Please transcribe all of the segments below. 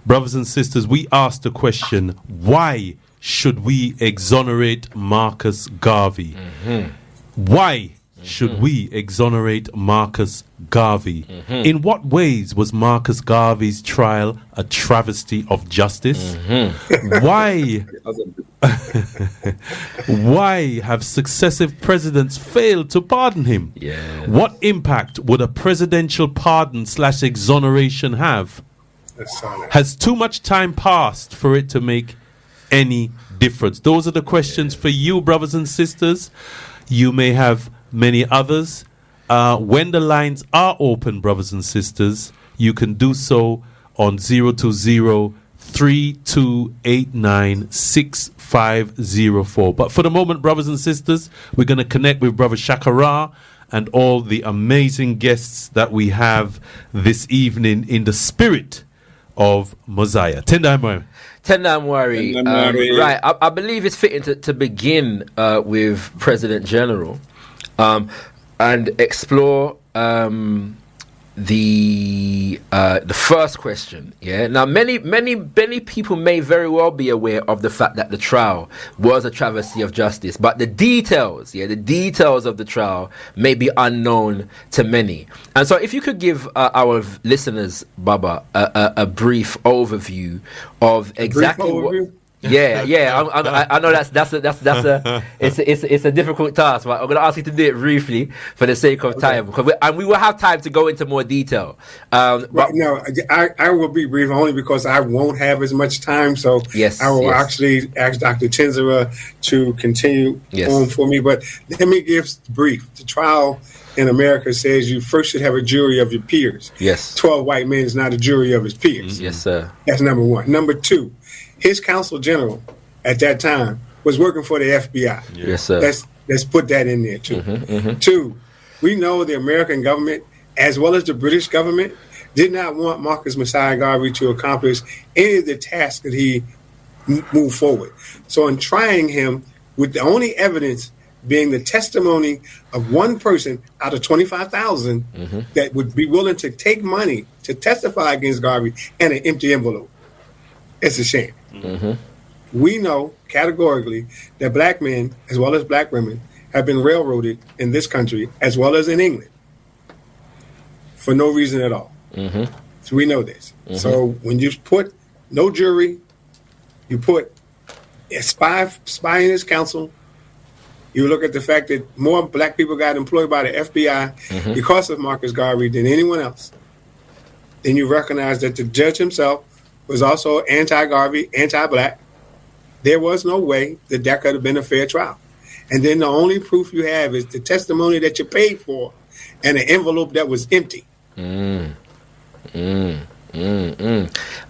Brothers and sisters, we asked the question, why should we exonerate Marcus Garvey? Why should we exonerate Marcus Garvey? In what ways was Marcus Garvey's trial a travesty of justice? Why have successive presidents failed to pardon him? What impact would a presidential pardon / exoneration have? Has too much time passed for it to make any difference? Those are the questions for you, brothers and sisters. You may have many others. When the lines are open, brothers and sisters, you can do so on 020-3289-6504. But for the moment, brothers and sisters, we're going to connect with Brother Shakara and all the amazing guests that we have this evening in the spirit of Mosiah. Tendai Mwari. Right, I believe it's fitting to begin with President General and explore the first question. Now many people may very well be aware of the fact that the trial was a travesty of justice, but the details of the trial may be unknown to many. And so if you could give our listeners, Baba, a brief overview of exactly what. I know that's a difficult task, but I'm going to ask you to do it briefly for the sake of time, and we will have time to go into more detail. Right now, I will be brief only because I won't have as much time. So I will actually ask Dr. Tenzera to continue on for me. But let me give brief. The trial in America says you first should have a jury of your peers. 12 white men is not a jury of his peers. Yes, sir. That's number one. Number two, his counsel general at that time was working for the FBI. Yes, sir. Let's put that in there too. Two, we know the American government as well as the British government did not want Marcus Mosiah Garvey to accomplish any of the tasks that he moved forward. So in trying him, with the only evidence being the testimony of one person out of 25,000 that would be willing to take money to testify against Garvey and an empty envelope. It's a shame. We know categorically that black men as well as black women have been railroaded in this country as well as in England for no reason at all. So we know this. So when you put no jury, you put a spy in his counsel, you look at the fact that more black people got employed by the FBI because of Marcus Garvey than anyone else, then you recognize that the judge himself was also anti-Garvey, anti-black. There was no way that could have been a fair trial. And then the only proof you have is the testimony that you paid for and an envelope that was empty.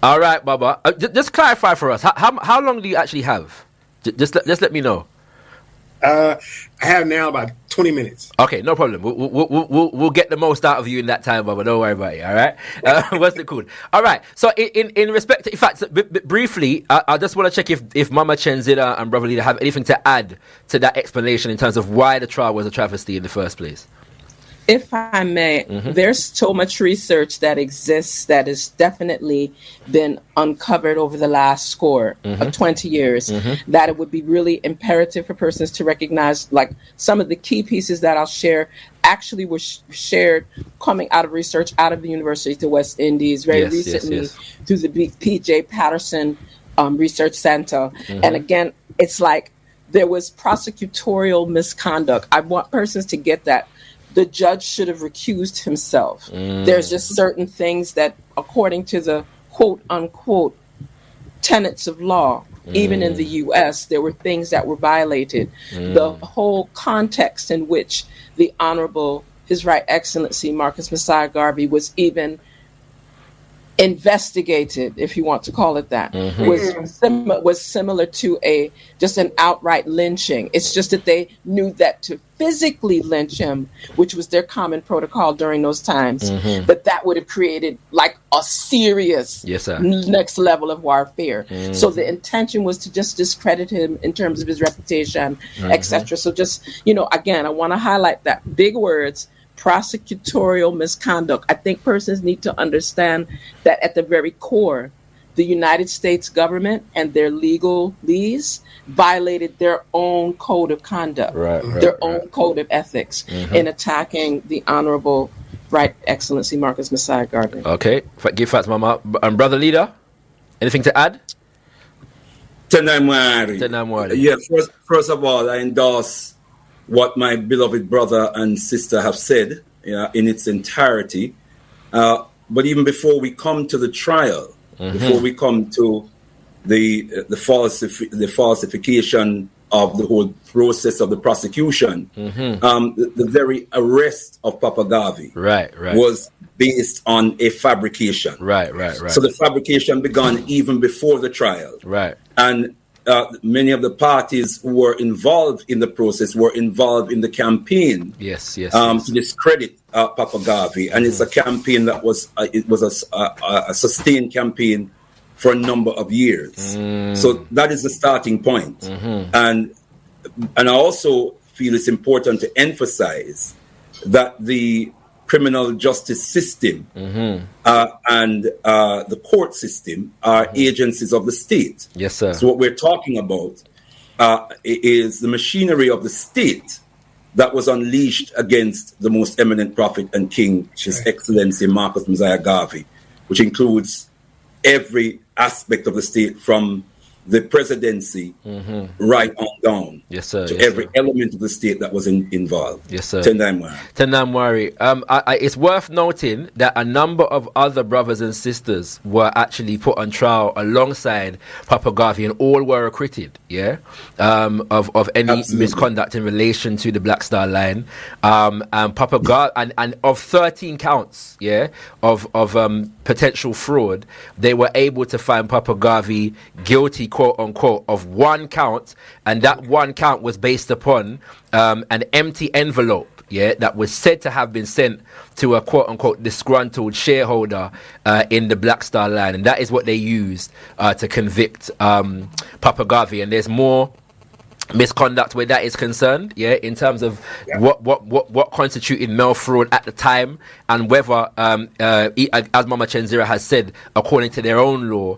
All right, Baba. Just clarify for us. How long do you actually have? Just let me know. I have now about 20 minutes. Okay, no problem. We'll get the most out of you in that time, Baba. Don't worry about it. All right. What's it called? All right. So in respect to, in fact, briefly, I just want to check if Mama Chenzida and Brother Leader have anything to add to that explanation in terms of why the trial was a travesty in the first place. If I may, there's so much research that exists that has definitely been uncovered over the last score of 20 years that it would be really imperative for persons to recognize, like some of the key pieces that I'll share actually were shared coming out of research out of the University of the West Indies very recently through the P.J. Patterson Research Center. And again, it's like there was prosecutorial misconduct. I want persons to get that. The judge should have recused himself. There's just certain things that, according to the quote unquote tenets of law, even in the U.S., there were things that were violated. The whole context in which the Honorable His Right Excellency Marcus Mosiah Garvey was even investigated, if you want to call it that, was similar to just an outright lynching. It's just that they knew that to physically lynch him, which was their common protocol during those times, that would have created like a serious next level of warfare. So the intention was to just discredit him in terms of his reputation, etc. So just, again, I want to highlight that big words, prosecutorial misconduct. I think persons need to understand that at the very core, the United States government and their legalese violated their own code of conduct, their own code of ethics in attacking the Honorable Right Excellency Marcus Mosiah Garvey. Okay, give thanks, Mama. Brother Leader, anything to add? Tenamwari. Yeah, first of all, I endorse what my beloved brother and sister have said in its entirety. But even before we come to the trial, before we come to the falsification of the whole process of the prosecution, the very arrest of Papa Garvey was based on a fabrication. Right. So the fabrication began even before the trial. Right. And many of the parties who were involved in the process were involved in the campaign. Yes. To discredit Papa Garvey, and it's a campaign that was a sustained campaign for a number of years. So that is the starting point. And I also feel it's important to emphasize that the criminal justice system and the court system are agencies of the state. Yes, sir. So what we're talking about is the machinery of the state that was unleashed against the most eminent prophet and king, His Excellency Marcus Mosiah Garvey, which includes every aspect of the state from the presidency right on down to every element of the state that was involved. Yes, sir. Tenamwari. It's worth noting that a number of other brothers and sisters were actually put on trial alongside Papa Garvey, and all were acquitted, of any misconduct in relation to the Black Star Line. And Papa Garvey, and of 13 counts, of potential fraud, they were able to find Papa Garvey guilty, quote unquote, of one count, and that one count was based upon an empty envelope that was said to have been sent to a quote unquote disgruntled shareholder in the Black Star Line, and that is what they used to convict Papa Garvey. And there's more misconduct where that is concerned, in terms of what constituted mail fraud at the time, and whether as Mama Chenzira has said, according to their own law,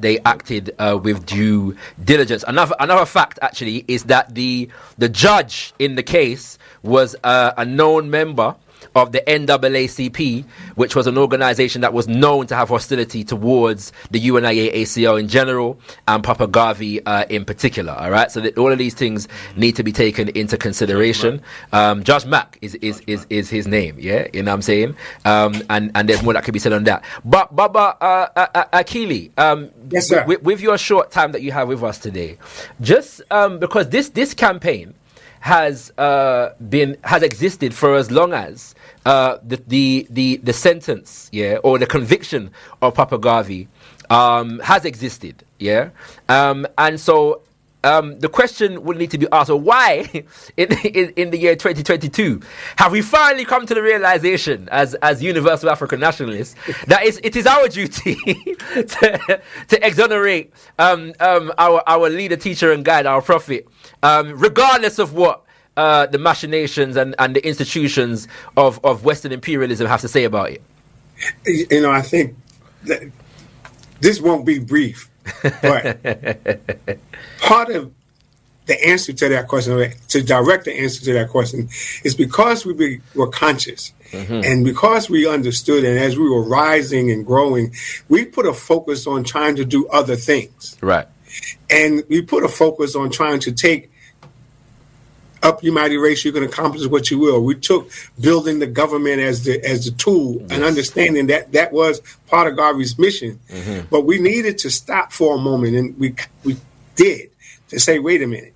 they acted with due diligence. Another fact actually is that the judge in the case was a known member of the NAACP, which was an organization that was known to have hostility towards the UNIA-ACL in general and Papa Garvey in particular. All right, so that all of these things need to be taken into consideration. Judge Mack is his name, you know what I'm saying? And there's more that could be said on that. But Baba Akili, yes, sir. With your short time that you have with us today, just because this campaign has existed for as long as the sentence, or the conviction of Papa Garvey has existed, and so the question would need to be asked: why, in the year 2022, have we finally come to the realization, as universal African nationalists, that it is our duty to exonerate our leader, teacher, and guide, our prophet, regardless of what the machinations and the institutions of Western imperialism have to say about it? I think that this won't be brief, but part of the answer to that question, to direct the answer to that question, is because we were conscious, and because we understood, and as we were rising and growing, we put a focus on trying to do other things. Right. And we put a focus on trying to take up your mighty race, you can accomplish what you will. We took building the government as the tool, and understanding that was part of Garvey's mission. But we needed to stop for a moment, and we did, to say, wait a minute.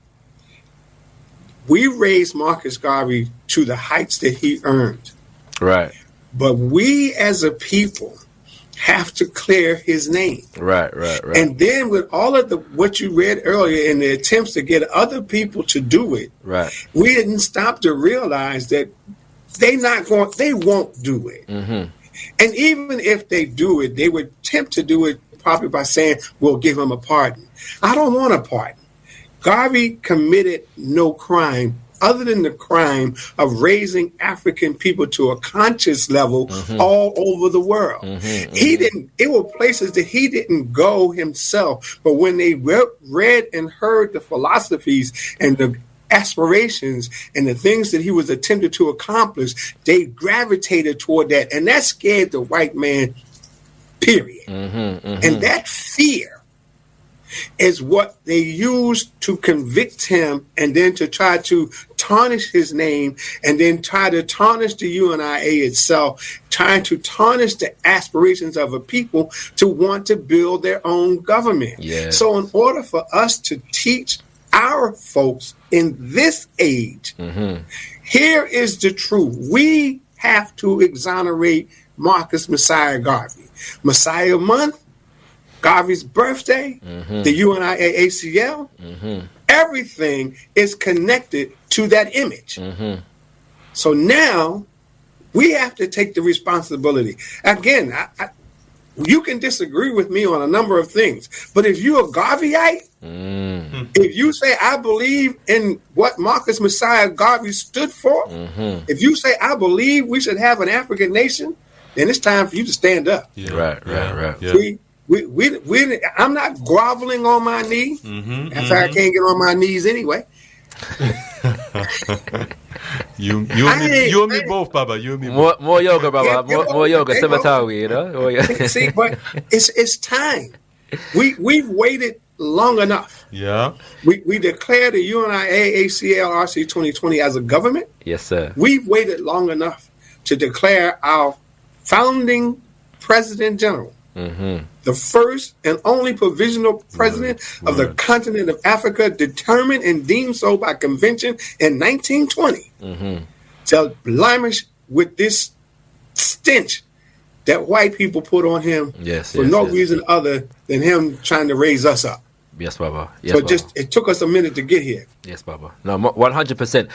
We raised Marcus Garvey to the heights that he earned. Right. But we as a people have to clear his name. Right. And then with all of what you read earlier and the attempts to get other people to do it, we didn't stop to realize that they won't do it. And even if they do it, they would attempt to do it probably by saying, we'll give him a pardon. I don't want a pardon. Garvey committed no crime other than the crime of raising African people to a conscious level all over the world. He didn't, it were places that he didn't go himself, but when they read and heard the philosophies and the aspirations and the things that he was attempting to accomplish, they gravitated toward that, and that scared the white man, period. And that fear is what they used to convict him, and then to try to tarnish his name, and then try to tarnish the UNIA itself, trying to tarnish the aspirations of a people to want to build their own government. So in order for us to teach our folks in this age, here is the truth. We have to exonerate Marcus Mosiah Garvey. Mosiah Month, Garvey's birthday, the UNIA-ACL, everything is connected to that image. So now we have to take the responsibility. Again, you can disagree with me on a number of things, but if you're a Garveyite, if you say I believe in what Marcus Mosiah Garvey stood for, if you say I believe we should have an African nation, then it's time for you to stand up. Right. I'm not groveling on my knee. In fact, I can't get on my knees anyway. You and me both, Baba. You and me both. More yoga, Baba. More yoga. Sematawi, you know. See, but it's time. We've waited long enough. We declared the UNIA-ACL RC 2020 as a government. Yes, sir. We've waited long enough to declare our founding President General, the first and only provisional president of the continent of Africa, determined and deemed so by convention in 1920, to blemish with this stench that white people put on him for no reason other than him trying to raise us up. Yes, Baba. So it took us a minute to get here. Yes, Baba. No, 100%.